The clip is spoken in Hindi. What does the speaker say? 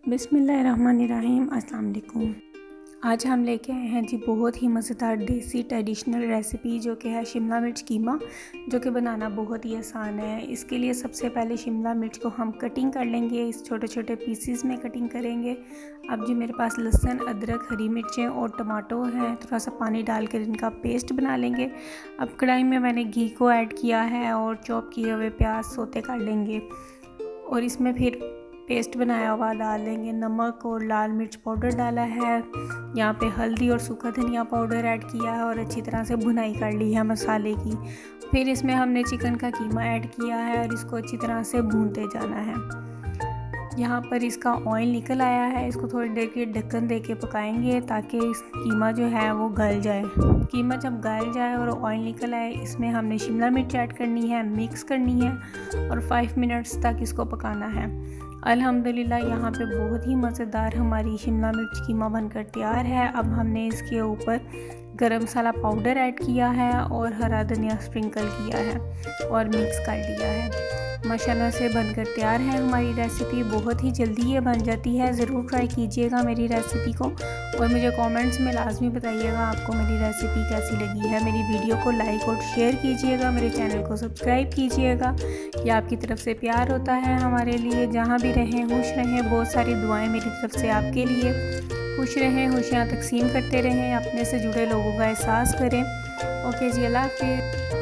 बिस्मिल्लाहिर्रहमानिर्रहीम। अस्सलाम वालेकुम। आज हम लेके आए हैं जी बहुत ही मज़ेदार देसी ट्रेडिशनल रेसिपी जो कि है शिमला मिर्च कीमा, जो कि बनाना बहुत ही आसान है। इसके लिए सबसे पहले शिमला मिर्च को हम कटिंग कर लेंगे, इस छोटे छोटे पीसीस में कटिंग करेंगे। अब जी मेरे पास लहसुन, अदरक, हरी मिर्चें और टमाटो हैं, थोड़ा सा पानी डालकर इनका पेस्ट बना लेंगे। अब कढ़ाई में मैंने घी को ऐड किया है और चॉप किए हुए प्याज सोते कर लेंगे और इसमें फिर पेस्ट बनाया हुआ डाल देंगे। नमक और लाल मिर्च पाउडर डाला है, यहाँ पे हल्दी और सूखा धनिया पाउडर ऐड किया है और अच्छी तरह से भुनाई कर ली है मसाले की। फिर इसमें हमने चिकन का कीमा ऐड किया है और इसको अच्छी तरह से भूनते जाना है। यहाँ पर इसका ऑयल निकल आया है, इसको थोड़ी देर के ढक्कन दे के पकाएंगे ताकि इस कीमा जो है वो गल जाए। कीमा जब गल जाए और ऑयल निकल आए, इसमें हमने शिमला मिर्च ऐड करनी है, मिक्स करनी है और 5 मिनट्स तक इसको पकाना है। अल्हम्दुलिल्लाह यहाँ पे बहुत ही मज़ेदार हमारी शिमला मिर्च कीमा बनकर तैयार है। अब हमने इसके ऊपर गरम मसाला पाउडर ऐड किया है और हरा धनिया स्प्रिंकल किया है और मिक्स कर लिया है। माशाल्लाह से बनकर तैयार है हमारी रेसिपी। बहुत ही जल्दी ये बन जाती है। ज़रूर ट्राई कीजिएगा मेरी रेसिपी को और मुझे कमेंट्स में लाजमी बताइएगा आपको मेरी रेसिपी कैसी लगी है। मेरी वीडियो को लाइक और शेयर कीजिएगा, मेरे चैनल को सब्सक्राइब कीजिएगा। ये आपकी तरफ से प्यार होता है हमारे लिए। जहाँ भी रहें खुश रहें। बहुत सारी दुआएं मेरी तरफ से आपके लिए। खुश रहें, खुशियाँ तकसीम करते रहें, अपने से जुड़े लोगों का एहसास करें। ओके जी, अल्लाह हाफिज़।